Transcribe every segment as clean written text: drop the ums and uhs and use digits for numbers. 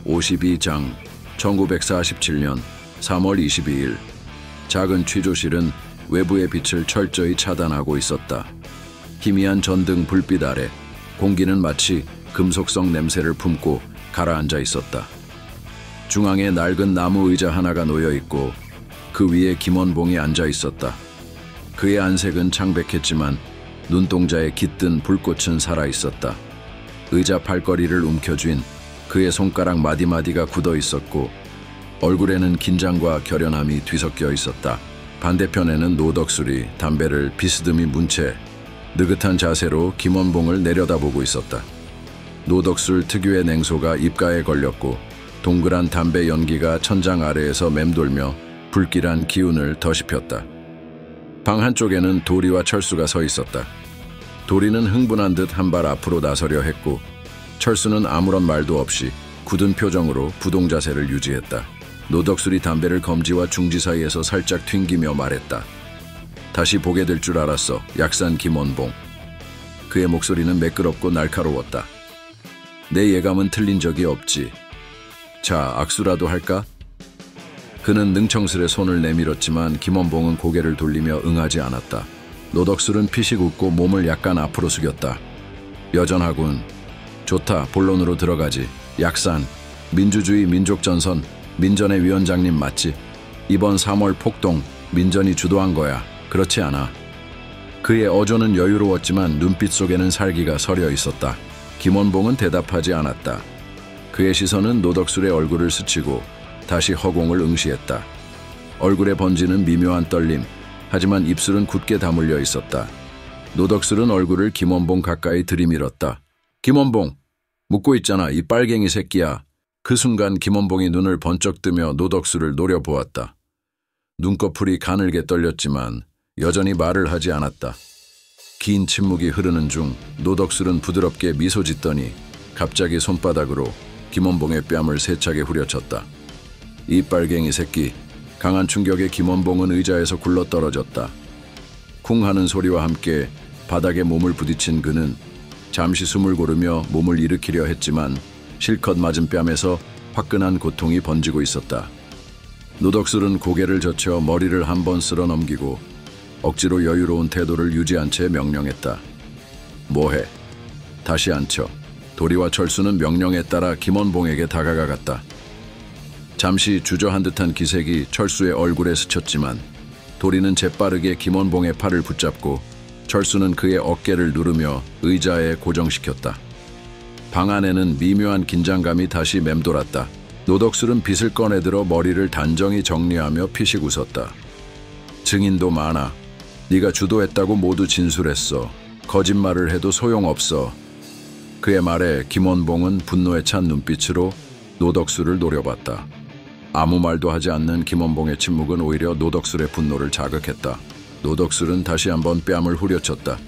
제52장 1947년 3월 22일 작은 취조실은 외부의 빛을 철저히 차단하고 있었다. 희미한 전등 불빛 아래 공기는 마치 금속성 냄새를 품고 가라앉아 있었다. 중앙에 낡은 나무 의자 하나가 놓여 있고 그 위에 김원봉이 앉아 있었다. 그의 안색은 창백했지만 눈동자에 깃든 불꽃은 살아 있었다. 의자 팔걸이를 움켜쥔 그의 손가락 마디마디가 굳어 있었고 얼굴에는 긴장과 결연함이 뒤섞여 있었다. 반대편에는 노덕술이 담배를 비스듬히 문 채 느긋한 자세로 김원봉을 내려다보고 있었다. 노덕술 특유의 냉소가 입가에 걸렸고 동그란 담배 연기가 천장 아래에서 맴돌며 불길한 기운을 더씹혔다. 방 한쪽에는 도리와 철수가 서 있었다. 도리는 흥분한 듯 한 발 앞으로 나서려 했고 철수는 아무런 말도 없이 굳은 표정으로 부동 자세를 유지했다. 노덕술이 담배를 검지와 중지 사이에서 살짝 튕기며 말했다. 다시 보게 될 줄 알았어, 약산 김원봉. 그의 목소리는 매끄럽고 날카로웠다. 내 예감은 틀린 적이 없지. 자, 악수라도 할까? 그는 능청스레 손을 내밀었지만 김원봉은 고개를 돌리며 응하지 않았다. 노덕술은 피식 웃고 몸을 약간 앞으로 숙였다. 여전하군. 좋다, 본론으로 들어가지. 약산, 민주주의 민족전선, 민전의 위원장님 맞지? 이번 3월 폭동, 민전이 주도한 거야. 그렇지 않아? 그의 어조는 여유로웠지만 눈빛 속에는 살기가 서려 있었다. 김원봉은 대답하지 않았다. 그의 시선은 노덕술의 얼굴을 스치고 다시 허공을 응시했다. 얼굴에 번지는 미묘한 떨림, 하지만 입술은 굳게 다물려 있었다. 노덕술은 얼굴을 김원봉 가까이 들이밀었다. 김원봉! 묻고 있잖아, 이 빨갱이 새끼야. 그 순간 김원봉이 눈을 번쩍 뜨며 노덕술을 노려보았다. 눈꺼풀이 가늘게 떨렸지만 여전히 말을 하지 않았다. 긴 침묵이 흐르는 중 노덕술은 부드럽게 미소 짓더니 갑자기 손바닥으로 김원봉의 뺨을 세차게 후려쳤다. 이 빨갱이 새끼. 강한 충격에 김원봉은 의자에서 굴러떨어졌다. 쿵 하는 소리와 함께 바닥에 몸을 부딪힌 그는 잠시 숨을 고르며 몸을 일으키려 했지만 실컷 맞은 뺨에서 화끈한 고통이 번지고 있었다. 노덕술은 고개를 젖혀 머리를 한번 쓸어 넘기고 억지로 여유로운 태도를 유지한 채 명령했다. 뭐해? 다시 앉혀. 도리와 철수는 명령에 따라 김원봉에게 다가갔다. 잠시 주저한 듯한 기색이 철수의 얼굴에 스쳤지만 도리는 재빠르게 김원봉의 팔을 붙잡고 철수는 그의 어깨를 누르며 의자에 고정시켰다. 방 안에는 미묘한 긴장감이 다시 맴돌았다. 노덕술은 빗을 꺼내들어 머리를 단정히 정리하며 피식 웃었다. 증인도 많아. 네가 주도했다고 모두 진술했어. 거짓말을 해도 소용없어. 그의 말에 김원봉은 분노에 찬 눈빛으로 노덕술을 노려봤다. 아무 말도 하지 않는 김원봉의 침묵은 오히려 노덕술의 분노를 자극했다. 노덕술은 다시 한번 뺨을 후려쳤다.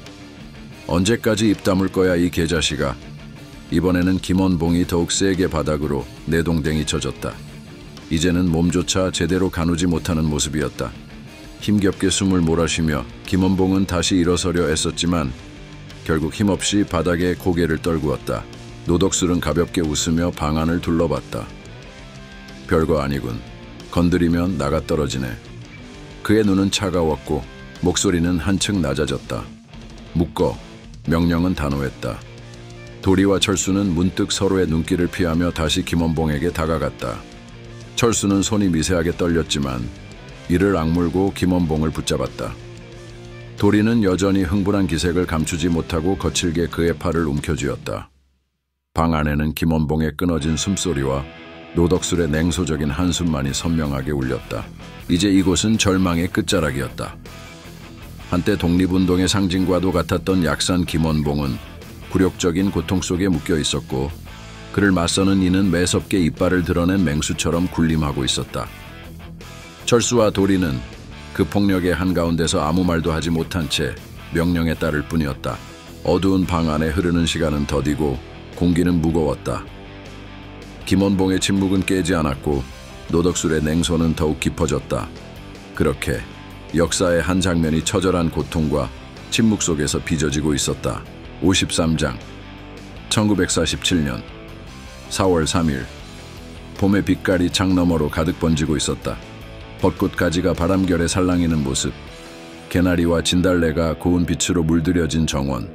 언제까지 입 다물 거야, 이 개자식아. 이번에는 김원봉이 더욱 세게 바닥으로 내동댕이 쳐졌다. 이제는 몸조차 제대로 가누지 못하는 모습이었다. 힘겹게 숨을 몰아쉬며 김원봉은 다시 일어서려 애썼지만 결국 힘없이 바닥에 고개를 떨구었다. 노덕술은 가볍게 웃으며 방 안을 둘러봤다. 별거 아니군. 건드리면 나가 떨어지네. 그의 눈은 차가웠고 목소리는 한층 낮아졌다. 묶어. 명령은 단호했다. 도리와 철수는 문득 서로의 눈길을 피하며 다시 김원봉에게 다가갔다. 철수는 손이 미세하게 떨렸지만 이를 악물고 김원봉을 붙잡았다. 도리는 여전히 흥분한 기색을 감추지 못하고 거칠게 그의 팔을 움켜쥐었다. 방 안에는 김원봉의 끊어진 숨소리와 노덕술의 냉소적인 한숨만이 선명하게 울렸다. 이제 이곳은 절망의 끝자락이었다. 한때 독립운동의 상징과도 같았던 약산 김원봉은 굴욕적인 고통 속에 묶여 있었고 그를 맞서는 이는 매섭게 이빨을 드러낸 맹수처럼 군림하고 있었다. 철수와 도리는 그 폭력의 한가운데서 아무 말도 하지 못한 채 명령에 따를 뿐이었다. 어두운 방 안에 흐르는 시간은 더디고 공기는 무거웠다. 김원봉의 침묵은 깨지 않았고 노덕술의 냉소는 더욱 깊어졌다. 그렇게 역사의 한 장면이 처절한 고통과 침묵 속에서 빚어지고 있었다. 53장 1947년 4월 3일 봄의 빛깔이 창 너머로 가득 번지고 있었다. 벚꽃 가지가 바람결에 살랑이는 모습, 개나리와 진달래가 고운 빛으로 물들여진 정원,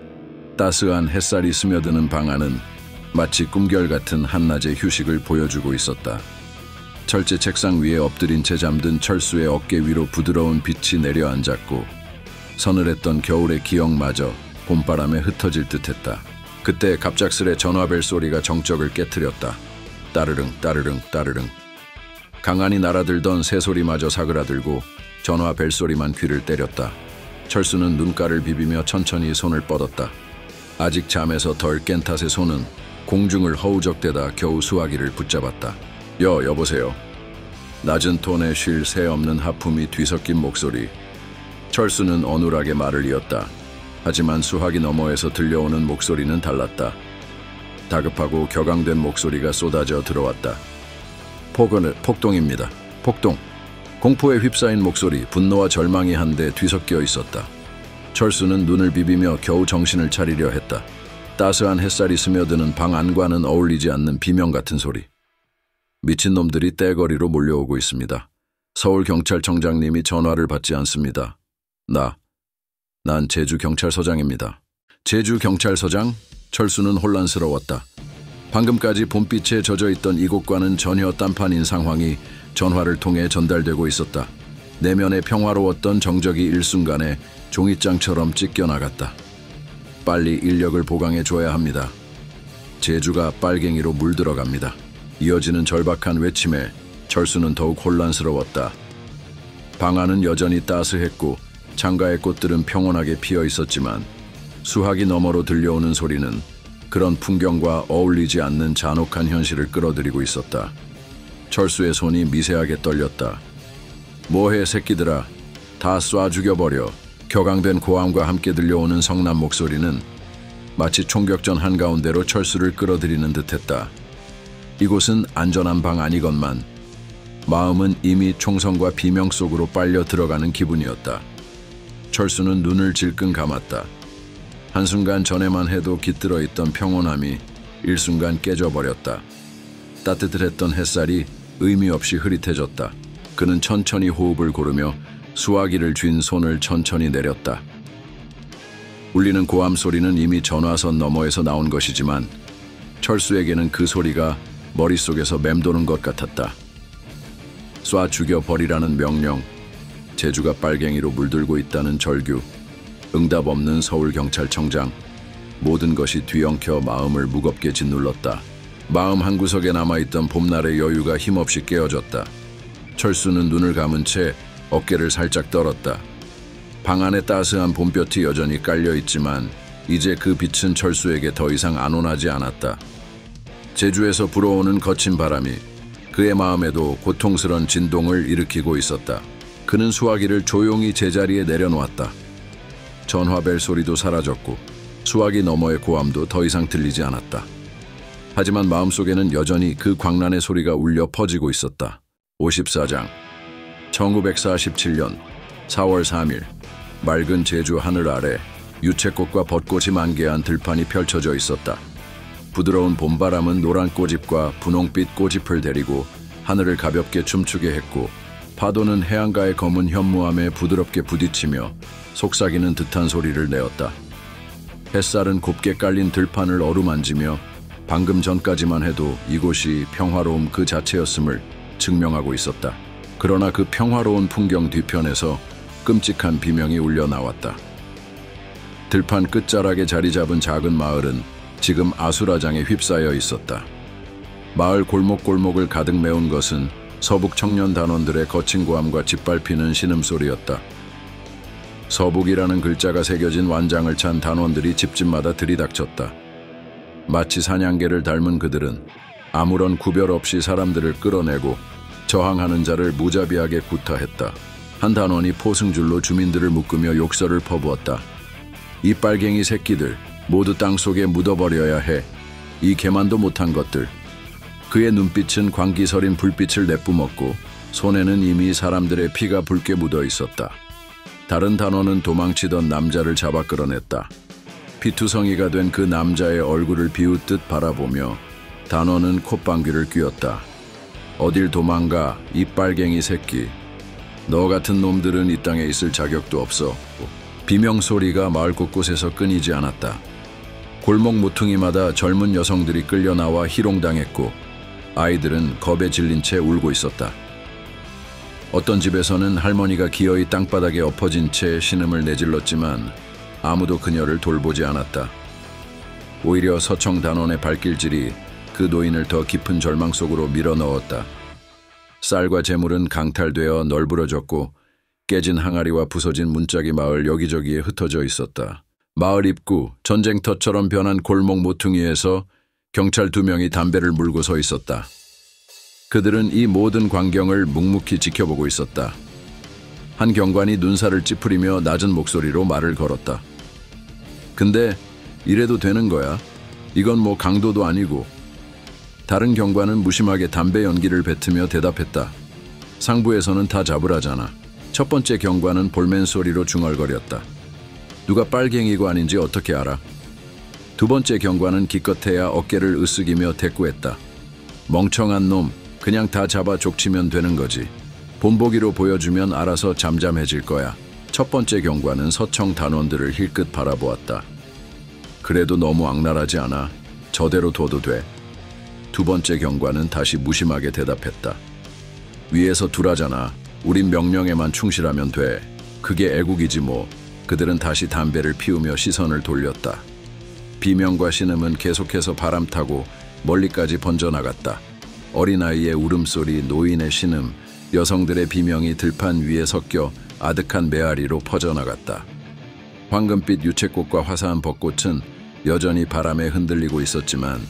따스한 햇살이 스며드는 방 안은 마치 꿈결 같은 한낮의 휴식을 보여주고 있었다. 철제 책상 위에 엎드린 채 잠든 철수의 어깨 위로 부드러운 빛이 내려앉았고 서늘했던 겨울의 기억마저 봄바람에 흩어질 듯했다. 그때 갑작스레 전화벨 소리가 정적을 깨트렸다. 따르릉 따르릉 따르릉. 강한이 날아들던 새소리마저 사그라들고 전화 벨소리만 귀를 때렸다. 철수는 눈가를 비비며 천천히 손을 뻗었다. 아직 잠에서 덜 깬 탓에 손은 공중을 허우적대다 겨우 수화기를 붙잡았다. 여보세요. 낮은 톤에 쉴 새 없는 하품이 뒤섞인 목소리. 철수는 어눌하게 말을 이었다. 하지만 수화기 너머에서 들려오는 목소리는 달랐다. 다급하고 격앙된 목소리가 쏟아져 들어왔다. 폭동입니다. 폭동. 공포에 휩싸인 목소리, 분노와 절망이 한데 뒤섞여 있었다. 철수는 눈을 비비며 겨우 정신을 차리려 했다. 따스한 햇살이 스며드는 방 안과는 어울리지 않는 비명 같은 소리. 미친놈들이 떼거리로 몰려오고 있습니다. 서울경찰청장님이 전화를 받지 않습니다. 난 제주경찰서장입니다. 제주경찰서장? 철수는 혼란스러웠다. 방금까지 봄빛에 젖어있던 이곳과는 전혀 딴판인 상황이 전화를 통해 전달되고 있었다. 내면에 평화로웠던 정적이 일순간에 종잇장처럼 찢겨나갔다. 빨리 인력을 보강해줘야 합니다. 제주가 빨갱이로 물들어갑니다. 이어지는 절박한 외침에 철수는 더욱 혼란스러웠다. 방 안은 여전히 따스했고 창가의 꽃들은 평온하게 피어 있었지만 수화기 너머로 들려오는 소리는 그런 풍경과 어울리지 않는 잔혹한 현실을 끌어들이고 있었다. 철수의 손이 미세하게 떨렸다. 뭐해 새끼들아, 다 쏴 죽여버려. 격앙된 고함과 함께 들려오는 성남 목소리는 마치 총격전 한가운데로 철수를 끌어들이는 듯했다. 이곳은 안전한 방 아니건만 마음은 이미 총성과 비명 속으로 빨려 들어가는 기분이었다. 철수는 눈을 질끈 감았다. 한순간 전에만 해도 깃들어 있던 평온함이 일순간 깨져버렸다. 따뜻했던 햇살이 의미 없이 흐릿해졌다. 그는 천천히 호흡을 고르며 수화기를 쥔 손을 천천히 내렸다. 울리는 고함 소리는 이미 전화선 너머에서 나온 것이지만 철수에게는 그 소리가 머릿속에서 맴도는 것 같았다. 쏴 죽여버리라는 명령, 제주가 빨갱이로 물들고 있다는 절규, 응답 없는 서울경찰청장, 모든 것이 뒤엉켜 마음을 무겁게 짓눌렀다. 마음 한구석에 남아있던 봄날의 여유가 힘없이 깨어졌다. 철수는 눈을 감은 채 어깨를 살짝 떨었다. 방 안에 따스한 봄볕이 여전히 깔려있지만 이제 그 빛은 철수에게 더 이상 안온하지 않았다. 제주에서 불어오는 거친 바람이 그의 마음에도 고통스런 진동을 일으키고 있었다. 그는 수화기를 조용히 제자리에 내려놓았다. 전화벨 소리도 사라졌고 수화기 너머의 고함도 더 이상 들리지 않았다. 하지만 마음속에는 여전히 그 광란의 소리가 울려 퍼지고 있었다. 54장 1947년 4월 3일 맑은 제주 하늘 아래 유채꽃과 벚꽃이 만개한 들판이 펼쳐져 있었다. 부드러운 봄바람은 노란 꽃잎과 분홍빛 꽃잎을 데리고 하늘을 가볍게 춤추게 했고 파도는 해안가의 검은 현무암에 부드럽게 부딪히며 속삭이는 듯한 소리를 내었다. 햇살은 곱게 깔린 들판을 어루만지며 방금 전까지만 해도 이곳이 평화로움 그 자체였음을 증명하고 있었다. 그러나 그 평화로운 풍경 뒤편에서 끔찍한 비명이 울려 나왔다. 들판 끝자락에 자리 잡은 작은 마을은 지금 아수라장에 휩싸여 있었다. 마을 골목골목을 가득 메운 것은 서북 청년 단원들의 거친 고함과 짓밟히는 신음소리였다. 서북이라는 글자가 새겨진 완장을 찬 단원들이 집집마다 들이닥쳤다. 마치 사냥개를 닮은 그들은 아무런 구별 없이 사람들을 끌어내고 저항하는 자를 무자비하게 구타했다. 한 단원이 포승줄로 주민들을 묶으며 욕설을 퍼부었다. 이 빨갱이 새끼들 모두 땅속에 묻어버려야 해. 이 개만도 못한 것들. 그의 눈빛은 광기 서린 불빛을 내뿜었고 손에는 이미 사람들의 피가 붉게 묻어 있었다. 다른 단원은 도망치던 남자를 잡아 끌어냈다. 피투성이가 된 그 남자의 얼굴을 비웃듯 바라보며 단원은 콧방귀를 뀌었다. 어딜 도망가, 이 빨갱이 새끼. 너 같은 놈들은 이 땅에 있을 자격도 없어. 비명소리가 마을 곳곳에서 끊이지 않았다. 골목 모퉁이마다 젊은 여성들이 끌려 나와 희롱당했고 아이들은 겁에 질린 채 울고 있었다. 어떤 집에서는 할머니가 기어이 땅바닥에 엎어진 채 신음을 내질렀지만 아무도 그녀를 돌보지 않았다. 오히려 서청 단원의 발길질이 그 노인을 더 깊은 절망 속으로 밀어넣었다. 쌀과 재물은 강탈되어 널브러졌고 깨진 항아리와 부서진 문짝이 마을 여기저기에 흩어져 있었다. 마을 입구, 전쟁터처럼 변한 골목 모퉁이에서 경찰 2명이 담배를 물고 서 있었다. 그들은 이 모든 광경을 묵묵히 지켜보고 있었다. 한 경관이 눈살을 찌푸리며 낮은 목소리로 말을 걸었다. 근데 이래도 되는 거야? 이건 뭐 강도도 아니고. 다른 경관은 무심하게 담배 연기를 뱉으며 대답했다. 상부에서는 다 잡으라잖아. 첫 번째 경관은 볼멘 소리로 중얼거렸다. 누가 빨갱이고 아닌지 어떻게 알아? 두 번째 경관은 기껏해야 어깨를 으쓱이며 대꾸했다. 멍청한 놈, 그냥 다 잡아 족치면 되는 거지. 본보기로 보여주면 알아서 잠잠해질 거야. 첫 번째 경관은 서청 단원들을 힐끗 바라보았다. 그래도 너무 악랄하지 않아. 저대로 둬도 돼. 두 번째 경관은 다시 무심하게 대답했다. 위에서 둘하잖아. 우린 명령에만 충실하면 돼. 그게 애국이지 뭐. 그들은 다시 담배를 피우며 시선을 돌렸다. 비명과 신음은 계속해서 바람 타고 멀리까지 번져나갔다. 어린아이의 울음소리, 노인의 신음, 여성들의 비명이 들판 위에 섞여 아득한 메아리로 퍼져나갔다. 황금빛 유채꽃과 화사한 벚꽃은 여전히 바람에 흔들리고 있었지만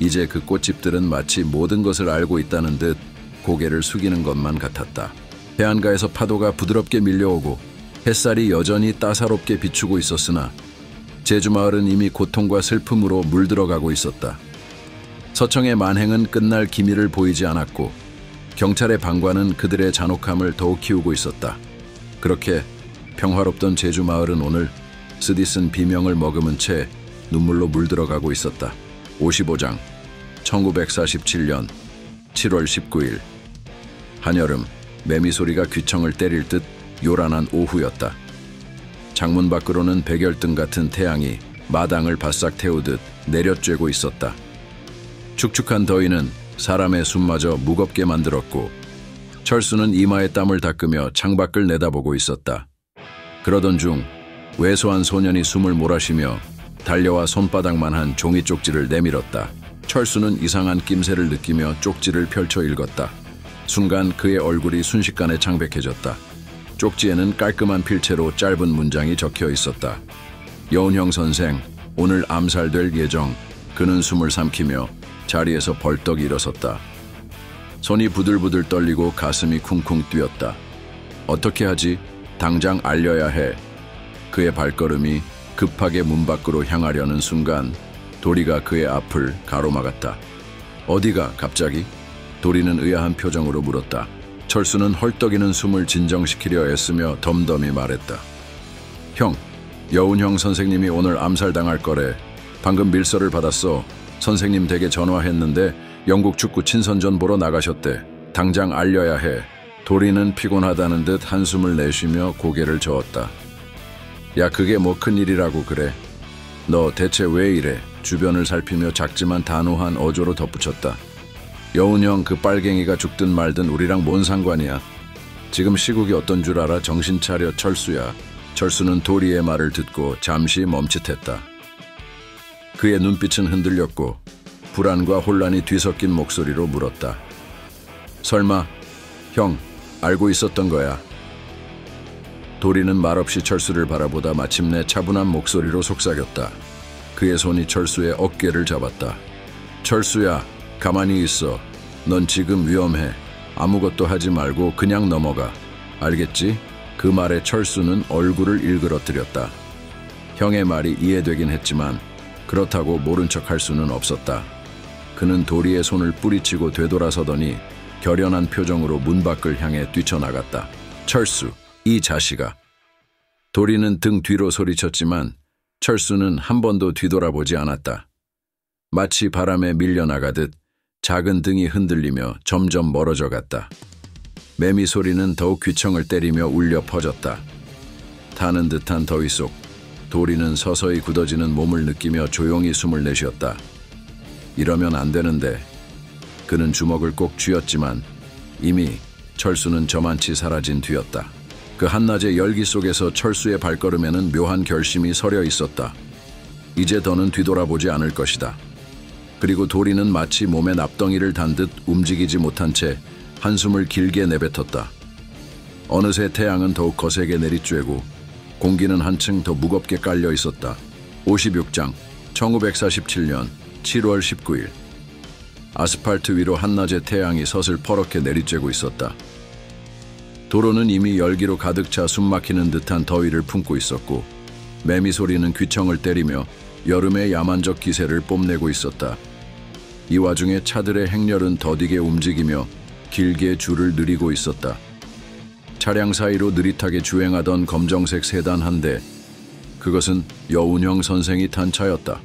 이제 그 꽃집들은 마치 모든 것을 알고 있다는 듯 고개를 숙이는 것만 같았다. 해안가에서 파도가 부드럽게 밀려오고 햇살이 여전히 따사롭게 비추고 있었으나 제주마을은 이미 고통과 슬픔으로 물들어가고 있었다. 서청의 만행은 끝날 기미를 보이지 않았고 경찰의 방관은 그들의 잔혹함을 더욱 키우고 있었다. 그렇게 평화롭던 제주마을은 오늘 쓰디쓴 비명을 머금은 채 눈물로 물들어가고 있었다. 55장 1947년 7월 19일 한여름 매미소리가 귀청을 때릴 듯 요란한 오후였다. 창문 밖으로는 백열등 같은 태양이 마당을 바싹 태우듯 내려쬐고 있었다. 축축한 더위는 사람의 숨마저 무겁게 만들었고 철수는 이마에 땀을 닦으며 창밖을 내다보고 있었다. 그러던 중 왜소한 소년이 숨을 몰아쉬며 달려와 손바닥만한 종이 쪽지를 내밀었다. 철수는 이상한 낌새를 느끼며 쪽지를 펼쳐 읽었다. 순간 그의 얼굴이 순식간에 창백해졌다. 쪽지에는 깔끔한 필체로 짧은 문장이 적혀 있었다. 여운형 선생, 오늘 암살될 예정. 그는 숨을 삼키며 자리에서 벌떡 일어섰다. 손이 부들부들 떨리고 가슴이 쿵쿵 뛰었다. 어떻게 하지? 당장 알려야 해. 그의 발걸음이 급하게 문 밖으로 향하려는 순간 도리가 그의 앞을 가로막았다. 어디가 갑자기? 도리는 의아한 표정으로 물었다. 철수는 헐떡이는 숨을 진정시키려 애쓰며 덤덤히 말했다. 형, 여운형 선생님이 오늘 암살당할 거래. 방금 밀서를 받았어. 선생님 댁에 전화했는데 영국 축구 친선전 보러 나가셨대. 당장 알려야 해. 도리는 피곤하다는 듯 한숨을 내쉬며 고개를 저었다. 야, 그게 뭐 큰일이라고 그래. 너 대체 왜 이래? 주변을 살피며 작지만 단호한 어조로 덧붙였다. 여운형 그 빨갱이가 죽든 말든 우리랑 뭔 상관이야. 지금 시국이 어떤 줄 알아? 정신 차려 철수야. 철수는 도리의 말을 듣고 잠시 멈칫했다. 그의 눈빛은 흔들렸고 불안과 혼란이 뒤섞인 목소리로 물었다. 설마 형 알고 있었던 거야? 도리는 말없이 철수를 바라보다 마침내 차분한 목소리로 속삭였다. 그의 손이 철수의 어깨를 잡았다. 철수야, 가만히 있어. 넌 지금 위험해. 아무것도 하지 말고 그냥 넘어가. 알겠지? 그 말에 철수는 얼굴을 일그러뜨렸다. 형의 말이 이해되긴 했지만 그렇다고 모른 척 할 수는 없었다. 그는 도리의 손을 뿌리치고 되돌아서더니 결연한 표정으로 문 밖을 향해 뛰쳐나갔다. 철수, 이 자식아. 도리는 등 뒤로 소리쳤지만 철수는 한 번도 뒤돌아보지 않았다. 마치 바람에 밀려나가듯 작은 등이 흔들리며 점점 멀어져 갔다. 매미 소리는 더욱 귀청을 때리며 울려 퍼졌다. 타는 듯한 더위 속 도리는 서서히 굳어지는 몸을 느끼며 조용히 숨을 내쉬었다. 이러면 안 되는데. 그는 주먹을 꼭 쥐었지만 이미 철수는 저만치 사라진 뒤였다. 그 한낮의 열기 속에서 철수의 발걸음에는 묘한 결심이 서려 있었다. 이제 더는 뒤돌아보지 않을 것이다. 그리고 도리는 마치 몸에 납덩이를 단 듯 움직이지 못한 채 한숨을 길게 내뱉었다. 어느새 태양은 더욱 거세게 내리쬐고 공기는 한층 더 무겁게 깔려 있었다. 56장 1947년 7월 19일 아스팔트 위로 한낮의 태양이 서슬 퍼렇게 내리쬐고 있었다. 도로는 이미 열기로 가득 차 숨막히는 듯한 더위를 품고 있었고 매미 소리는 귀청을 때리며 여름의 야만적 기세를 뽐내고 있었다. 이 와중에 차들의 행렬은 더디게 움직이며 길게 줄을 느리고 있었다. 차량 사이로 느릿하게 주행하던 검정색 세단 한 대, 그것은 여운형 선생이 탄 차였다.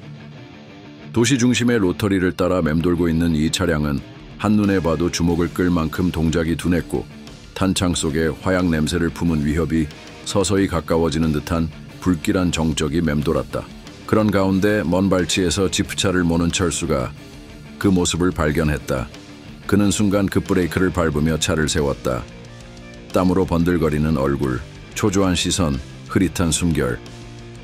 도시 중심의 로터리를 따라 맴돌고 있는 이 차량은 한눈에 봐도 주목을 끌 만큼 동작이 둔했고 탄창 속에 화약 냄새를 품은 위협이 서서히 가까워지는 듯한 불길한 정적이 맴돌았다. 그런 가운데 먼 발치에서 지프차를 모는 철수가 그 모습을 발견했다. 그는 순간 급브레이크를 밟으며 차를 세웠다. 땀으로 번들거리는 얼굴, 초조한 시선, 흐릿한 숨결.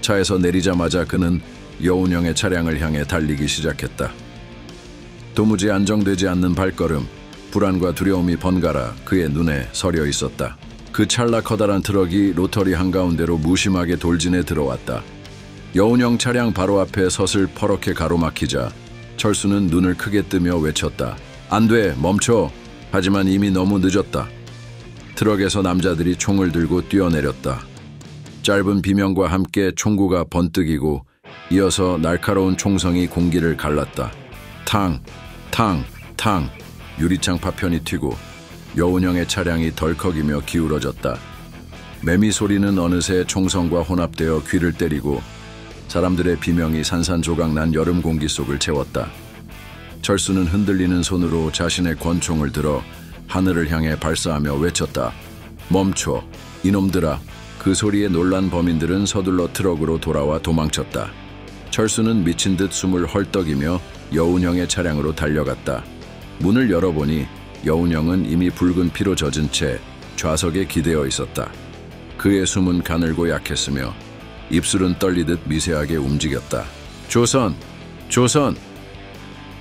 차에서 내리자마자 그는 여운형의 차량을 향해 달리기 시작했다. 도무지 안정되지 않는 발걸음, 불안과 두려움이 번갈아 그의 눈에 서려 있었다. 그 찰나 커다란 트럭이 로터리 한가운데로 무심하게 돌진해 들어왔다. 여운형 차량 바로 앞에 서슬 퍼렇게 가로막히자 철수는 눈을 크게 뜨며 외쳤다. 안 돼, 멈춰. 하지만 이미 너무 늦었다. 트럭에서 남자들이 총을 들고 뛰어내렸다. 짧은 비명과 함께 총구가 번뜩이고 이어서 날카로운 총성이 공기를 갈랐다. 탕, 탕, 탕. 유리창 파편이 튀고 여운형의 차량이 덜컥이며 기울어졌다. 매미 소리는 어느새 총성과 혼합되어 귀를 때리고 사람들의 비명이 산산조각난 여름 공기 속을 채웠다. 철수는 흔들리는 손으로 자신의 권총을 들어 하늘을 향해 발사하며 외쳤다. 멈춰, 이놈들아. 그 소리에 놀란 범인들은 서둘러 트럭으로 돌아와 도망쳤다. 철수는 미친 듯 숨을 헐떡이며 여운형의 차량으로 달려갔다. 문을 열어보니 여운형은 이미 붉은 피로 젖은 채 좌석에 기대어 있었다. 그의 숨은 가늘고 약했으며 입술은 떨리듯 미세하게 움직였다. 조선! 조선!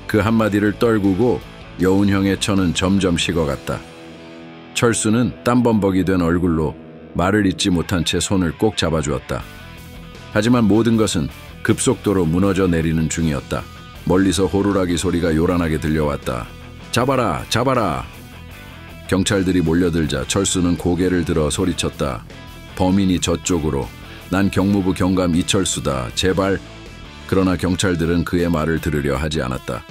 그 한마디를 떨구고 여운형의 천은 점점 식어갔다. 철수는 땀범벅이 된 얼굴로 말을 잇지 못한 채 손을 꼭 잡아주었다. 하지만 모든 것은 급속도로 무너져 내리는 중이었다. 멀리서 호루라기 소리가 요란하게 들려왔다. 잡아라! 잡아라! 경찰들이 몰려들자 철수는 고개를 들어 소리쳤다. 범인이 저쪽으로. 난 경무부 경감 이철수다. 제발. 그러나 경찰들은 그의 말을 들으려 하지 않았다.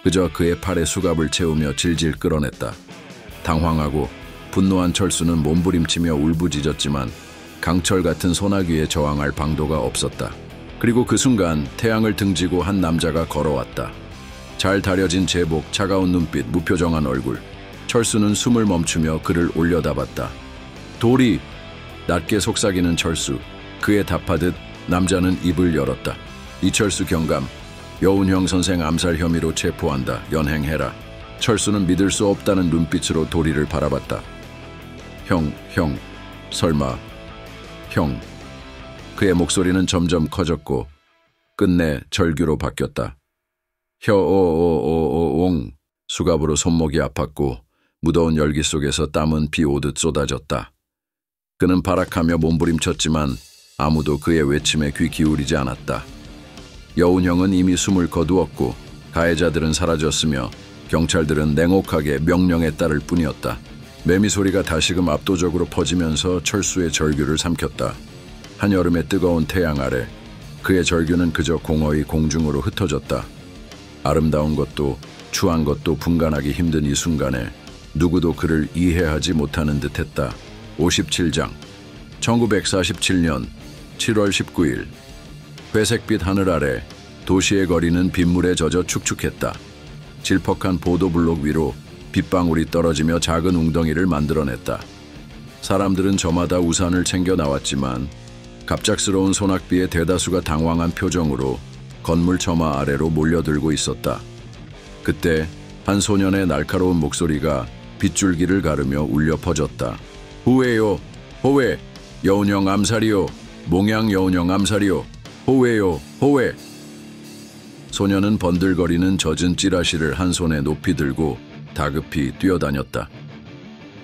그저 그의 팔에 수갑을 채우며 질질 끌어냈다. 당황하고 분노한 철수는 몸부림치며 울부짖었지만 강철 같은 소나기에 저항할 방도가 없었다. 그리고 그 순간 태양을 등지고 한 남자가 걸어왔다. 잘 다려진 제복, 차가운 눈빛, 무표정한 얼굴. 철수는 숨을 멈추며 그를 올려다봤다. 도리! 낮게 속삭이는 철수. 그에 답하듯 남자는 입을 열었다. 이철수 경감, 여운형 선생 암살 혐의로 체포한다. 연행해라. 철수는 믿을 수 없다는 눈빛으로 도리를 바라봤다. 형, 설마, 형. 그의 목소리는 점점 커졌고 끝내 절규로 바뀌었다. 옹. 수갑으로 손목이 아팠고 무더운 열기 속에서 땀은 비 오듯 쏟아졌다. 그는 발악하며 몸부림쳤지만 아무도 그의 외침에 귀 기울이지 않았다. 여운형은 이미 숨을 거두었고 가해자들은 사라졌으며 경찰들은 냉혹하게 명령에 따를 뿐이었다. 매미 소리가 다시금 압도적으로 퍼지면서 철수의 절규를 삼켰다. 한여름의 뜨거운 태양 아래 그의 절규는 그저 공허히 공중으로 흩어졌다. 아름다운 것도 추한 것도 분간하기 힘든 이 순간에 누구도 그를 이해하지 못하는 듯했다. 57장 1947년 7월 19일 회색빛 하늘 아래 도시의 거리는 빗물에 젖어 축축했다. 질퍽한 보도블록 위로 빗방울이 떨어지며 작은 웅덩이를 만들어냈다. 사람들은 저마다 우산을 챙겨 나왔지만 갑작스러운 소낙비에 대다수가 당황한 표정으로 건물 처마 아래로 몰려들고 있었다. 그때 한 소년의 날카로운 목소리가 빗줄기를 가르며 울려 퍼졌다. 호회요, 호회, 여운형 암살이요, 몽양 여운형 암살이요, 호회요, 호회. 소년은 번들거리는 젖은 찌라시를 한 손에 높이 들고 다급히 뛰어다녔다.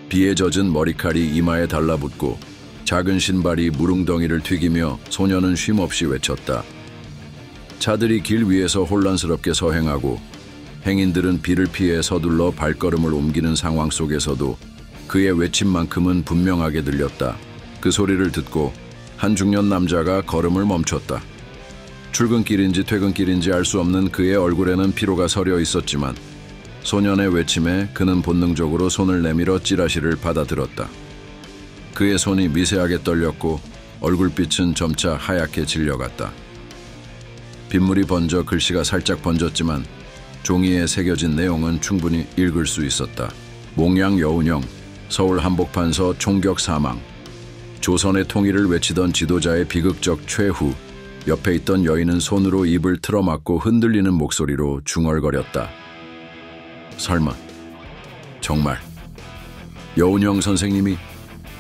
비에 젖은 머리칼이 이마에 달라붙고 작은 신발이 물웅덩이를 튀기며 소년은 쉼없이 외쳤다. 차들이 길 위에서 혼란스럽게 서행하고 행인들은 비를 피해 서둘러 발걸음을 옮기는 상황 속에서도 그의 외침만큼은 분명하게 들렸다. 그 소리를 듣고 한 중년 남자가 걸음을 멈췄다. 출근길인지 퇴근길인지 알 수 없는 그의 얼굴에는 피로가 서려 있었지만 소년의 외침에 그는 본능적으로 손을 내밀어 찌라시를 받아들었다. 그의 손이 미세하게 떨렸고 얼굴빛은 점차 하얗게 질려갔다. 빗물이 번져 글씨가 살짝 번졌지만 종이에 새겨진 내용은 충분히 읽을 수 있었다. 몽양 여운형, 서울 한복판서 총격 사망. 조선의 통일을 외치던 지도자의 비극적 최후. 옆에 있던 여인은 손으로 입을 틀어막고 흔들리는 목소리로 중얼거렸다. 설마, 정말. 여운형 선생님이?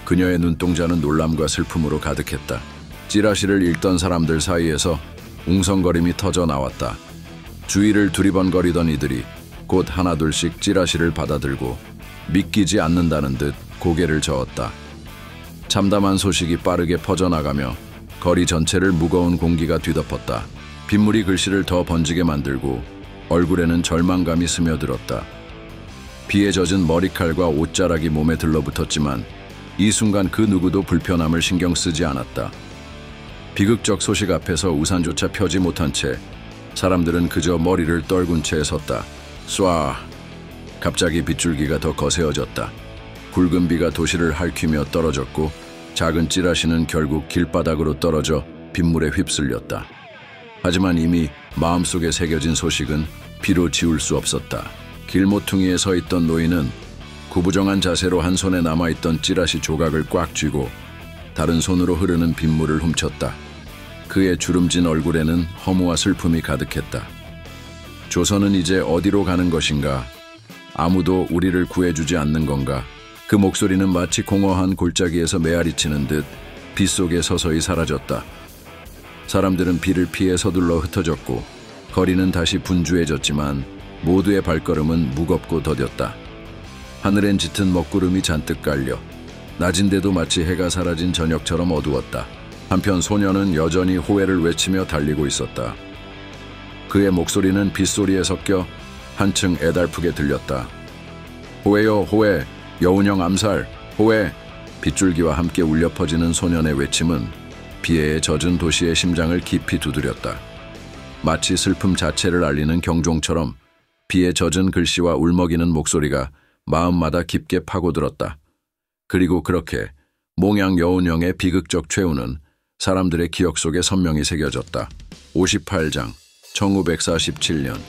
그녀의 눈동자는 놀람과 슬픔으로 가득했다. 찌라시를 읽던 사람들 사이에서 웅성거림이 터져 나왔다. 주위를 두리번거리던 이들이 곧 하나둘씩 찌라시를 받아들고 믿기지 않는다는 듯 고개를 저었다. 참담한 소식이 빠르게 퍼져나가며 거리 전체를 무거운 공기가 뒤덮었다. 빗물이 글씨를 더 번지게 만들고 얼굴에는 절망감이 스며들었다. 비에 젖은 머리칼과 옷자락이 몸에 들러붙었지만 이 순간 그 누구도 불편함을 신경 쓰지 않았다. 비극적 소식 앞에서 우산조차 펴지 못한 채 사람들은 그저 머리를 떨군 채 섰다. 쏴! 갑자기 빗줄기가 더 거세어졌다. 굵은 비가 도시를 핥히며 떨어졌고 작은 찌라시는 결국 길바닥으로 떨어져 빗물에 휩쓸렸다. 하지만 이미 마음속에 새겨진 소식은 비로 지울 수 없었다. 길모퉁이에 서 있던 노인은 구부정한 자세로 한 손에 남아있던 찌라시 조각을 꽉 쥐고 다른 손으로 흐르는 빗물을 훔쳤다. 그의 주름진 얼굴에는 허무와 슬픔이 가득했다. 조선은 이제 어디로 가는 것인가? 아무도 우리를 구해주지 않는 건가? 그 목소리는 마치 공허한 골짜기에서 메아리치는 듯 빗속에 서서히 사라졌다. 사람들은 비를 피해 서둘러 흩어졌고 거리는 다시 분주해졌지만 모두의 발걸음은 무겁고 더뎠다. 하늘엔 짙은 먹구름이 잔뜩 깔려 낮인데도 마치 해가 사라진 저녁처럼 어두웠다. 한편 소년은 여전히 호회를 외치며 달리고 있었다. 그의 목소리는 빗소리에 섞여 한층 애달프게 들렸다. 호회요, 호회, 여운형 암살, 호회. 빗줄기와 함께 울려 퍼지는 소년의 외침은 비에 젖은 도시의 심장을 깊이 두드렸다. 마치 슬픔 자체를 알리는 경종처럼 비에 젖은 글씨와 울먹이는 목소리가 마음마다 깊게 파고들었다. 그리고 그렇게 몽양 여운형의 비극적 최후는 사람들의 기억 속에 선명히 새겨졌다. 58장 1947년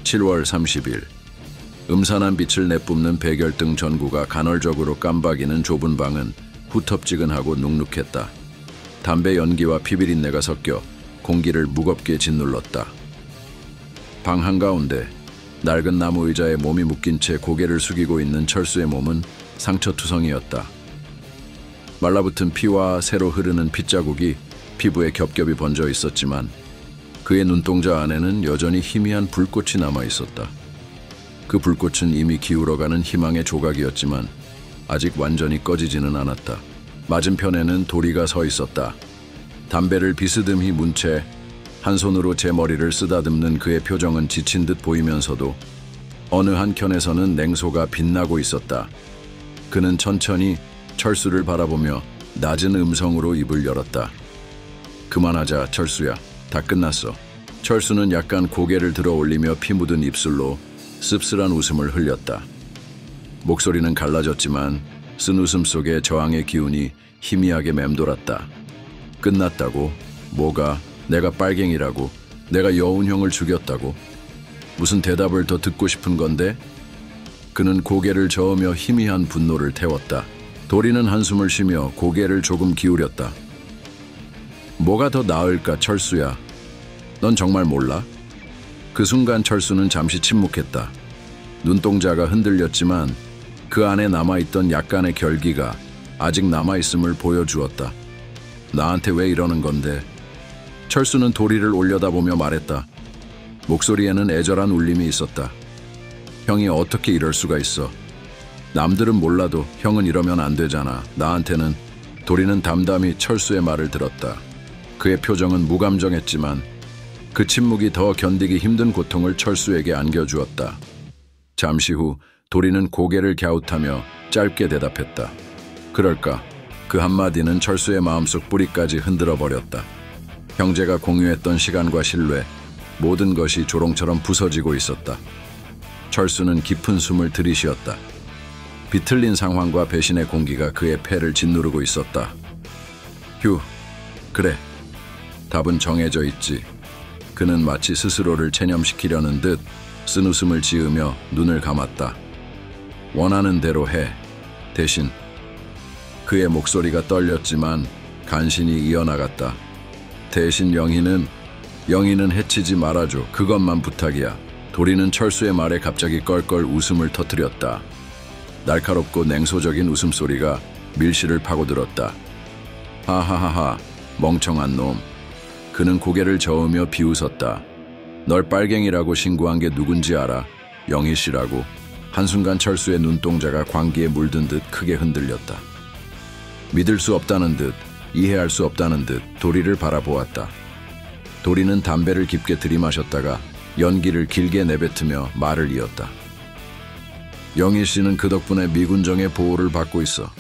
7월 30일 음산한 빛을 내뿜는 백열등 전구가 간헐적으로 깜박이는 좁은 방은 후텁지근하고 눅눅했다. 담배 연기와 피비린내가 섞여 공기를 무겁게 짓눌렀다. 방 한가운데 낡은 나무 의자에 몸이 묶인 채 고개를 숙이고 있는 철수의 몸은 상처투성이었다. 말라붙은 피와 새로 흐르는 핏자국이 피부에 겹겹이 번져 있었지만 그의 눈동자 안에는 여전히 희미한 불꽃이 남아 있었다. 그 불꽃은 이미 기울어가는 희망의 조각이었지만 아직 완전히 꺼지지는 않았다. 맞은편에는 도리가 서 있었다. 담배를 비스듬히 문 채 한 손으로 제 머리를 쓰다듬는 그의 표정은 지친 듯 보이면서도 어느 한켠에서는 냉소가 빛나고 있었다. 그는 천천히 철수를 바라보며 낮은 음성으로 입을 열었다. 그만하자, 철수야. 다 끝났어. 철수는 약간 고개를 들어 올리며 피 묻은 입술로 씁쓸한 웃음을 흘렸다. 목소리는 갈라졌지만 쓴 웃음 속에 저항의 기운이 희미하게 맴돌았다. 끝났다고? 뭐가? 내가 빨갱이라고? 내가 여운형을 죽였다고? 무슨 대답을 더 듣고 싶은 건데? 그는 고개를 저으며 희미한 분노를 태웠다. 도리는 한숨을 쉬며 고개를 조금 기울였다. 뭐가 더 나을까, 철수야? 넌 정말 몰라? 그 순간 철수는 잠시 침묵했다. 눈동자가 흔들렸지만 그 안에 남아있던 약간의 결기가 아직 남아있음을 보여주었다. 나한테 왜 이러는 건데? 철수는 도리를 올려다보며 말했다. 목소리에는 애절한 울림이 있었다. 형이 어떻게 이럴 수가 있어? 남들은 몰라도 형은 이러면 안 되잖아. 나한테는. 도리는 담담히 철수의 말을 들었다. 그의 표정은 무감정했지만 그 침묵이 더 견디기 힘든 고통을 철수에게 안겨주었다. 잠시 후 도리는 고개를 갸웃하며 짧게 대답했다. 그럴까? 그 한마디는 철수의 마음속 뿌리까지 흔들어 버렸다. 형제가 공유했던 시간과 신뢰, 모든 것이 조롱처럼 부서지고 있었다. 철수는 깊은 숨을 들이쉬었다. 비틀린 상황과 배신의 공기가 그의 폐를 짓누르고 있었다. 휴, 그래. 답은 정해져 있지. 그는 마치 스스로를 체념시키려는 듯 쓴웃음을 지으며 눈을 감았다. 원하는 대로 해. 대신. 그의 목소리가 떨렸지만 간신히 이어나갔다. 대신 영희는 해치지 말아줘. 그것만 부탁이야. 도리는 철수의 말에 갑자기 껄껄 웃음을 터뜨렸다. 날카롭고 냉소적인 웃음소리가 밀실을 파고들었다. 하하하하, 멍청한 놈. 그는 고개를 저으며 비웃었다. 널 빨갱이라고 신고한 게 누군지 알아? 영희 씨라고. 한순간 철수의 눈동자가 광기에 물든 듯 크게 흔들렸다. 믿을 수 없다는 듯, 이해할 수 없다는 듯 도리를 바라보았다. 도리는 담배를 깊게 들이마셨다가 연기를 길게 내뱉으며 말을 이었다. 영희 씨는 그 덕분에 미군정의 보호를 받고 있어.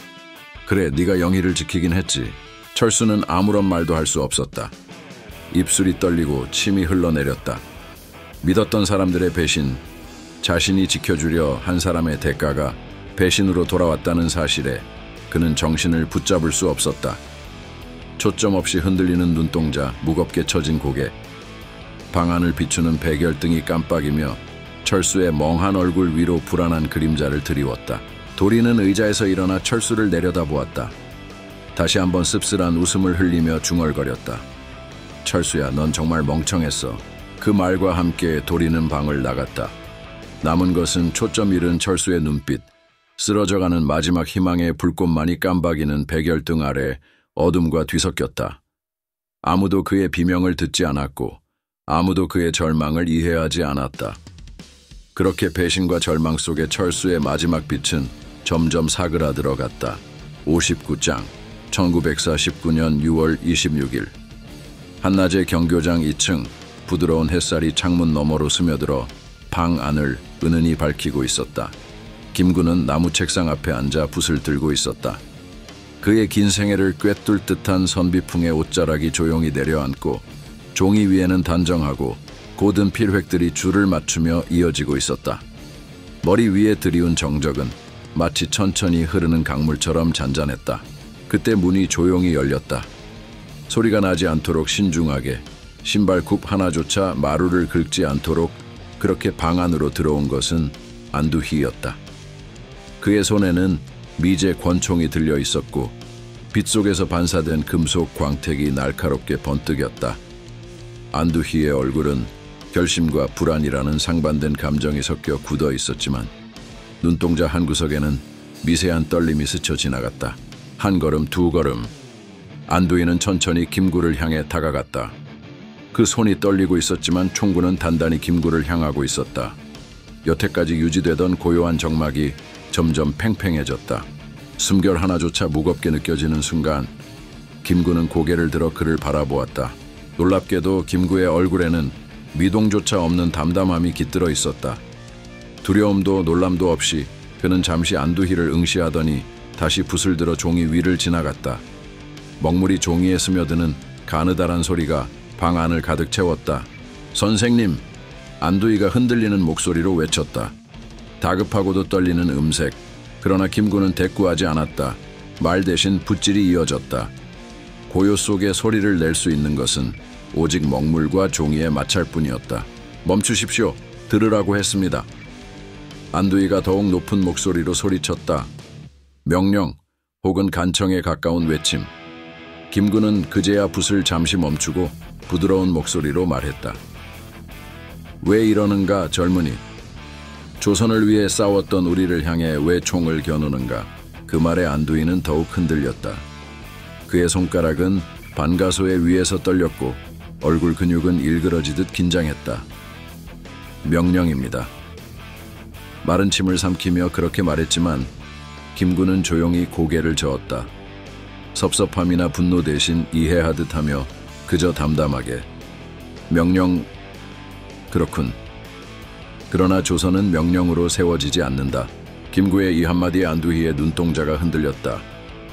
그래, 네가 영희를 지키긴 했지. 철수는 아무런 말도 할 수 없었다. 입술이 떨리고 침이 흘러내렸다. 믿었던 사람들의 배신, 자신이 지켜주려 한 사람의 대가가 배신으로 돌아왔다는 사실에 그는 정신을 붙잡을 수 없었다. 초점 없이 흔들리는 눈동자, 무겁게 처진 고개, 방 안을 비추는 백열등이 깜빡이며 철수의 멍한 얼굴 위로 불안한 그림자를 드리웠다. 도리는 의자에서 일어나 철수를 내려다보았다. 다시 한번 씁쓸한 웃음을 흘리며 중얼거렸다. 철수야, 넌 정말 멍청했어. 그 말과 함께 도리는 방을 나갔다. 남은 것은 초점 잃은 철수의 눈빛, 쓰러져가는 마지막 희망의 불꽃만이 깜박이는 백열등 아래 어둠과 뒤섞였다. 아무도 그의 비명을 듣지 않았고 아무도 그의 절망을 이해하지 않았다. 그렇게 배신과 절망 속에 철수의 마지막 빛은 점점 사그라들어갔다. 59장 1949년 6월 26일 한낮의 경교장 2층 부드러운 햇살이 창문 너머로 스며들어 방 안을 은은히 밝히고 있었다. 김구는 나무 책상 앞에 앉아 붓을 들고 있었다. 그의 긴 생애를 꿰뚫 듯한 선비풍의 옷자락이 조용히 내려앉고 종이 위에는 단정하고 고든 필획들이 줄을 맞추며 이어지고 있었다. 머리 위에 드리운 정적은 마치 천천히 흐르는 강물처럼 잔잔했다. 그때 문이 조용히 열렸다. 소리가 나지 않도록 신중하게, 신발굽 하나조차 마루를 긁지 않도록 그렇게 방 안으로 들어온 것은 안두희였다. 그의 손에는 미제 권총이 들려 있었고 빛 속에서 반사된 금속 광택이 날카롭게 번뜩였다. 안두희의 얼굴은 결심과 불안이라는 상반된 감정이 섞여 굳어 있었지만 눈동자 한 구석에는 미세한 떨림이 스쳐 지나갔다. 한 걸음, 두 걸음. 안두희는 천천히 김구를 향해 다가갔다. 그 손이 떨리고 있었지만 총구는 단단히 김구를 향하고 있었다. 여태까지 유지되던 고요한 정막이 점점 팽팽해졌다. 숨결 하나조차 무겁게 느껴지는 순간 김구는 고개를 들어 그를 바라보았다. 놀랍게도 김구의 얼굴에는 미동조차 없는 담담함이 깃들어 있었다. 두려움도 놀람도 없이 그는 잠시 안두희를 응시하더니 다시 붓을 들어 종이 위를 지나갔다. 먹물이 종이에 스며드는 가느다란 소리가 방 안을 가득 채웠다. 선생님! 안두희가 흔들리는 목소리로 외쳤다. 다급하고도 떨리는 음색. 그러나 김구는 대꾸하지 않았다. 말 대신 붓질이 이어졌다. 고요 속에 소리를 낼 수 있는 것은 오직 먹물과 종이의 마찰뿐이었다. 멈추십시오. 들으라고 했습니다. 안두희가 더욱 높은 목소리로 소리쳤다. 명령 혹은 간청에 가까운 외침. 김군은 그제야 붓을 잠시 멈추고 부드러운 목소리로 말했다. 왜 이러는가 젊은이. 조선을 위해 싸웠던 우리를 향해 왜 총을 겨누는가. 그 말에 안두희는 더욱 흔들렸다. 그의 손가락은 반가소의 위에서 떨렸고 얼굴 근육은 일그러지듯 긴장했다. 명령입니다. 마른 침을 삼키며 그렇게 말했지만 김군은 조용히 고개를 저었다. 섭섭함이나 분노 대신 이해하듯 하며 그저 담담하게 명령. 그렇군. 그러나 조선은 명령으로 세워지지 않는다. 김구의 이 한마디에 안두희의 눈동자가 흔들렸다.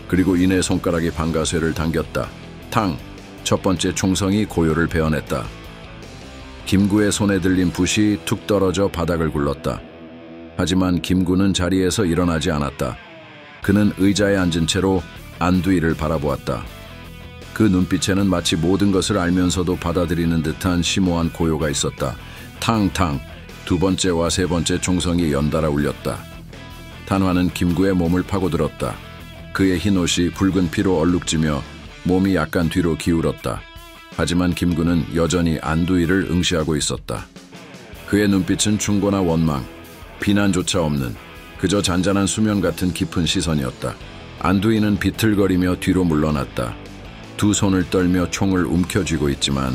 그리고 이내 손가락이 반가쇠를 당겼다. 탕! 첫 번째 총성이 고요를 베어냈다. 김구의 손에 들린 붓이 툭 떨어져 바닥을 굴렀다. 하지만 김구는 자리에서 일어나지 않았다. 그는 의자에 앉은 채로 안두희를 바라보았다. 그 눈빛에는 마치 모든 것을 알면서도 받아들이는 듯한 심오한 고요가 있었다. 탕탕! 두 번째와 세 번째 총성이 연달아 울렸다. 탄화는 김구의 몸을 파고들었다. 그의 흰옷이 붉은 피로 얼룩지며 몸이 약간 뒤로 기울었다. 하지만 김구는 여전히 안두희를 응시하고 있었다. 그의 눈빛은 충고나 원망, 비난조차 없는 그저 잔잔한 수면 같은 깊은 시선이었다. 안두희는 비틀거리며 뒤로 물러났다. 두 손을 떨며 총을 움켜쥐고 있지만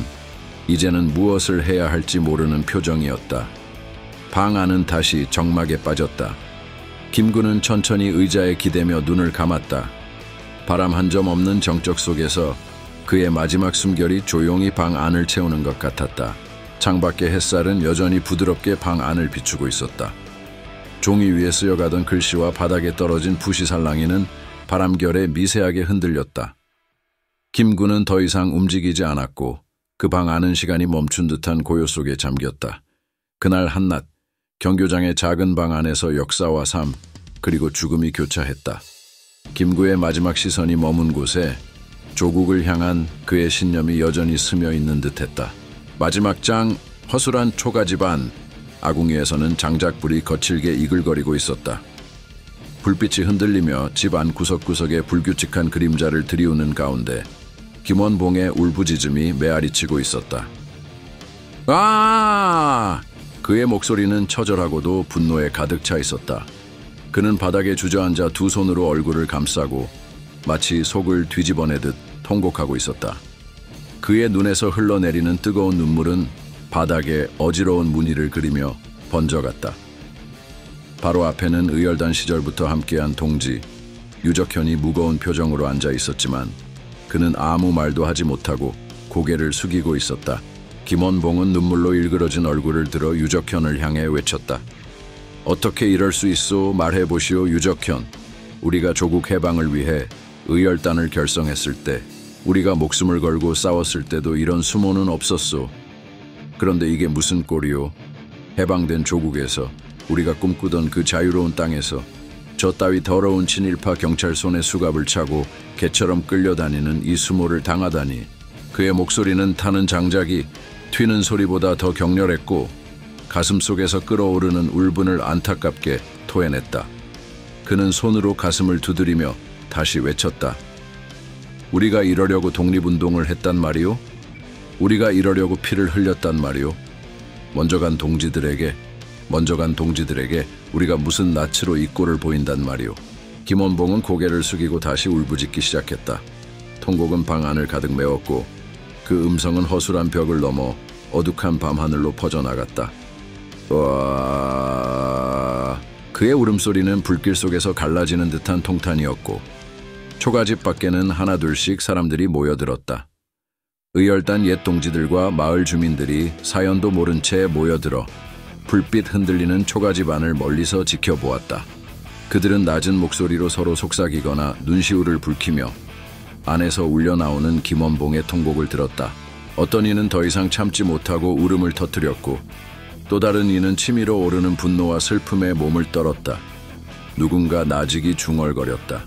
이제는 무엇을 해야 할지 모르는 표정이었다. 방 안은 다시 정막에 빠졌다. 김구는 천천히 의자에 기대며 눈을 감았다. 바람 한 점 없는 정적 속에서 그의 마지막 숨결이 조용히 방 안을 채우는 것 같았다. 창밖의 햇살은 여전히 부드럽게 방 안을 비추고 있었다. 종이 위에 쓰여가던 글씨와 바닥에 떨어진 붓이 살랑이는 바람결에 미세하게 흔들렸다. 김구는 더 이상 움직이지 않았고 그 방 안은 시간이 멈춘 듯한 고요 속에 잠겼다. 그날 한낮 경교장의 작은 방 안에서 역사와 삶 그리고 죽음이 교차했다. 김구의 마지막 시선이 머문 곳에 조국을 향한 그의 신념이 여전히 스며 있는 듯했다. 마지막 장 허술한 초가집안. 아궁이에서는 장작불이 거칠게 이글거리고 있었다. 불빛이 흔들리며 집 안 구석구석에 불규칙한 그림자를 들이우는 가운데 김원봉의 울부짖음이 메아리치고 있었다. 아! 그의 목소리는 처절하고도 분노에 가득 차 있었다. 그는 바닥에 주저앉아 두 손으로 얼굴을 감싸고 마치 속을 뒤집어내듯 통곡하고 있었다. 그의 눈에서 흘러내리는 뜨거운 눈물은 바닥에 어지러운 무늬를 그리며 번져갔다. 바로 앞에는 의열단 시절부터 함께한 동지 유적현이 무거운 표정으로 앉아 있었지만 그는 아무 말도 하지 못하고 고개를 숙이고 있었다. 김원봉은 눈물로 일그러진 얼굴을 들어 유적현을 향해 외쳤다. 어떻게 이럴 수 있소? 말해보시오 유적현. 우리가 조국 해방을 위해 의열단을 결성했을 때 우리가 목숨을 걸고 싸웠을 때도 이런 수모는 없었소. 그런데 이게 무슨 꼴이오? 해방된 조국에서 우리가 꿈꾸던 그 자유로운 땅에서 저 따위 더러운 친일파 경찰 손에 수갑을 차고 개처럼 끌려다니는 이 수모를 당하다니. 그의 목소리는 타는 장작이 튀는 소리보다 더 격렬했고 가슴속에서 끓어오르는 울분을 안타깝게 토해냈다. 그는 손으로 가슴을 두드리며 다시 외쳤다. 우리가 이러려고 독립운동을 했단 말이오? 우리가 이러려고 피를 흘렸단 말이오? 먼저 간 동지들에게 우리가 무슨 낯으로 이 꼴을 보인단 말이오? 김원봉은 고개를 숙이고 다시 울부짖기 시작했다. 통곡은 방 안을 가득 메웠고 그 음성은 허술한 벽을 넘어 어둑한 밤하늘로 퍼져나갔다. 와... 그의 울음소리는 불길 속에서 갈라지는 듯한 통탄이었고 초가집 밖에는 하나둘씩 사람들이 모여들었다. 의열단 옛 동지들과 마을 주민들이 사연도 모른 채 모여들어 불빛 흔들리는 초가집 안을 멀리서 지켜보았다. 그들은 낮은 목소리로 서로 속삭이거나 눈시울을 붉히며 안에서 울려나오는 김원봉의 통곡을 들었다. 어떤 이는 더 이상 참지 못하고 울음을 터뜨렸고 또 다른 이는 치밀어 오르는 분노와 슬픔에 몸을 떨었다. 누군가 나직이 중얼거렸다.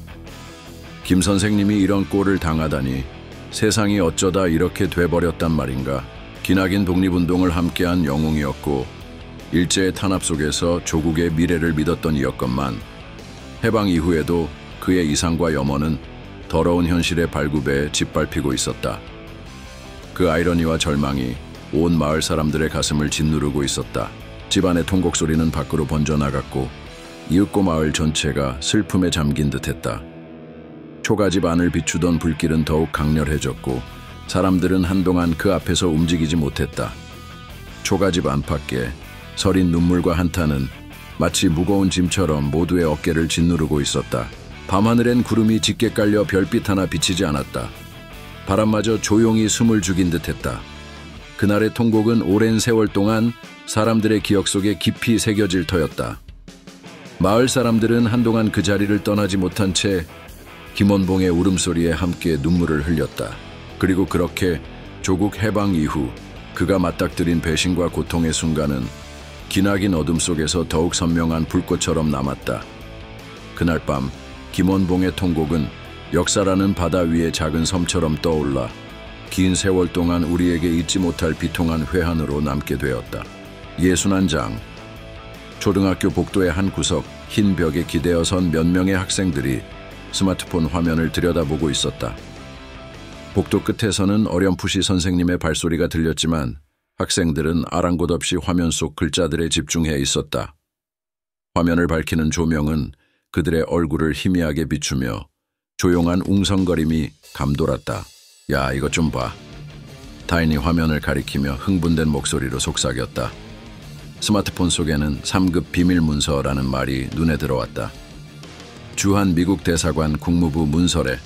김 선생님이 이런 꼴을 당하다니 세상이 어쩌다 이렇게 돼버렸단 말인가. 기나긴 독립운동을 함께한 영웅이었고 일제의 탄압 속에서 조국의 미래를 믿었던 이였건만 해방 이후에도 그의 이상과 염원은 더러운 현실의 발굽에 짓밟히고 있었다. 그 아이러니와 절망이 온 마을 사람들의 가슴을 짓누르고 있었다. 집안의 통곡 소리는 밖으로 번져나갔고 이윽고 마을 전체가 슬픔에 잠긴 듯했다. 초가집 안을 비추던 불길은 더욱 강렬해졌고 사람들은 한동안 그 앞에서 움직이지 못했다. 초가집 안팎에 서린 눈물과 한탄은 마치 무거운 짐처럼 모두의 어깨를 짓누르고 있었다. 밤하늘엔 구름이 짙게 깔려 별빛 하나 비치지 않았다. 바람마저 조용히 숨을 죽인 듯했다. 그날의 통곡은 오랜 세월 동안 사람들의 기억 속에 깊이 새겨질 터였다. 마을 사람들은 한동안 그 자리를 떠나지 못한 채 김원봉의 울음소리에 함께 눈물을 흘렸다. 그리고 그렇게 조국 해방 이후 그가 맞닥뜨린 배신과 고통의 순간은 기나긴 어둠 속에서 더욱 선명한 불꽃처럼 남았다. 그날 밤 김원봉의 통곡은 역사라는 바다 위의 작은 섬처럼 떠올라 긴 세월 동안 우리에게 잊지 못할 비통한 회한으로 남게 되었다. 61장. 초등학교 복도의 한 구석 흰 벽에 기대어 선 몇 명의 학생들이 스마트폰 화면을 들여다보고 있었다. 복도 끝에서는 어렴풋이 선생님의 발소리가 들렸지만 학생들은 아랑곳 없이 화면 속 글자들에 집중해 있었다. 화면을 밝히는 조명은 그들의 얼굴을 희미하게 비추며 조용한 웅성거림이 감돌았다. 야, 이것 좀 봐. 다인이 화면을 가리키며 흥분된 목소리로 속삭였다. 스마트폰 속에는 3급 비밀 문서라는 말이 눈에 들어왔다. 주한 미국 대사관 국무부 문서래.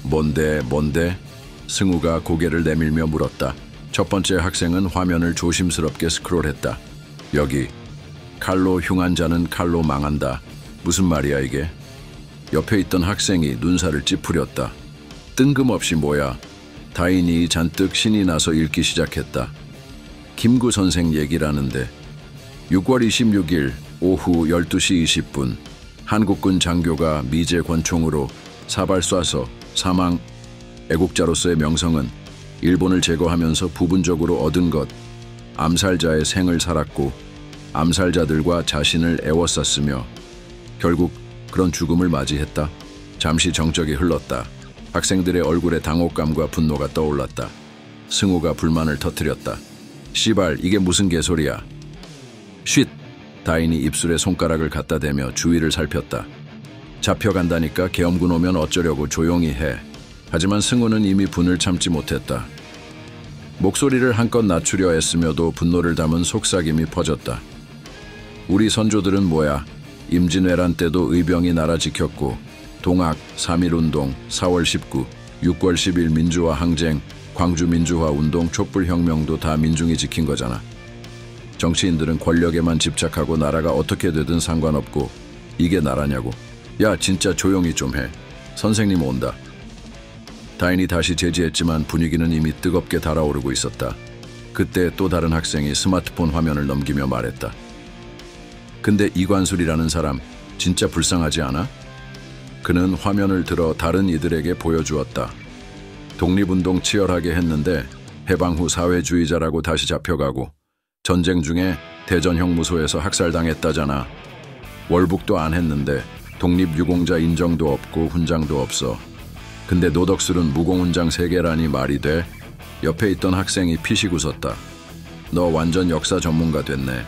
뭔데? 승우가 고개를 내밀며 물었다. 첫 번째 학생은 화면을 조심스럽게 스크롤했다. 여기, 칼로 흉한 자는 칼로 망한다. 무슨 말이야 이게? 옆에 있던 학생이 눈살을 찌푸렸다. 뜬금없이 뭐야? 다인이 잔뜩 신이 나서 읽기 시작했다. 김구 선생 얘기라는데 6월 26일 오후 12시 20분 한국군 장교가 미제 권총으로 사발 쏴서 사망. 애국자로서의 명성은 일본을 제거하면서 부분적으로 얻은 것, 암살자의 생을 살았고 암살자들과 자신을 애워쌌으며 결국 그런 죽음을 맞이했다. 잠시 정적이 흘렀다. 학생들의 얼굴에 당혹감과 분노가 떠올랐다. 승우가 불만을 터뜨렸다. 씨발, 이게 무슨 개소리야. 쉿! 다인이 입술에 손가락을 갖다 대며 주위를 살폈다. 잡혀간다니까 계엄군 오면 어쩌려고 조용히 해. 하지만 승우는 이미 분을 참지 못했다. 목소리를 한껏 낮추려 애쓰며도 분노를 담은 속삭임이 퍼졌다. 우리 선조들은 뭐야? 임진왜란 때도 의병이 나라 지켰고 동학, 3.1운동, 4월 19, 6월 10일 민주화 항쟁, 광주 민주화 운동, 촛불혁명도 다 민중이 지킨 거잖아. 정치인들은 권력에만 집착하고 나라가 어떻게 되든 상관없고 이게 나라냐고. 야, 진짜 조용히 좀 해. 선생님 온다. 다인이 다시 제지했지만 분위기는 이미 뜨겁게 달아오르고 있었다. 그때 또 다른 학생이 스마트폰 화면을 넘기며 말했다. 근데 이관술이라는 사람 진짜 불쌍하지 않아? 그는 화면을 들어 다른 이들에게 보여주었다. 독립운동 치열하게 했는데 해방 후 사회주의자라고 다시 잡혀가고 전쟁 중에 대전형 무소에서 학살당했다잖아. 월북도 안 했는데 독립유공자 인정도 없고 훈장도 없어. 근데 노덕술은 무공훈장 3개라니 말이 돼? 옆에 있던 학생이 피식 웃었다. 너 완전 역사 전문가 됐네.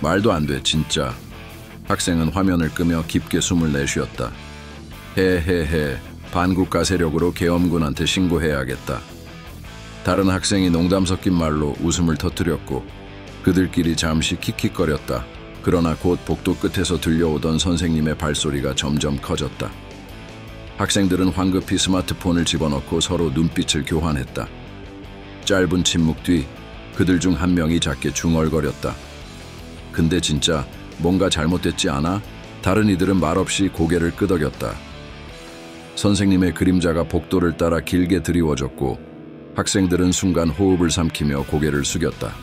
말도 안 돼, 진짜. 학생은 화면을 끄며 깊게 숨을 내쉬었다. 헤헤헤, 반국가 세력으로 계엄군한테 신고해야겠다. 다른 학생이 농담 섞인 말로 웃음을 터뜨렸고 그들끼리 잠시 킥킥거렸다. 그러나 곧 복도 끝에서 들려오던 선생님의 발소리가 점점 커졌다. 학생들은 황급히 스마트폰을 집어넣고 서로 눈빛을 교환했다. 짧은 침묵 뒤 그들 중 한 명이 작게 중얼거렸다. 근데 진짜 뭔가 잘못됐지 않아? 다른 이들은 말없이 고개를 끄덕였다. 선생님의 그림자가 복도를 따라 길게 드리워졌고 학생들은 순간 호흡을 삼키며 고개를 숙였다.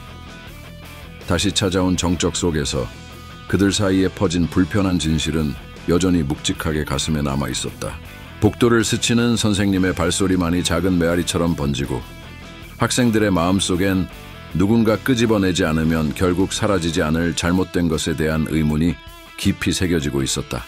다시 찾아온 정적 속에서 그들 사이에 퍼진 불편한 진실은 여전히 묵직하게 가슴에 남아 있었다. 복도를 스치는 선생님의 발소리만이 작은 메아리처럼 번지고 학생들의 마음속엔 누군가 끄집어내지 않으면 결국 사라지지 않을 잘못된 것에 대한 의문이 깊이 새겨지고 있었다.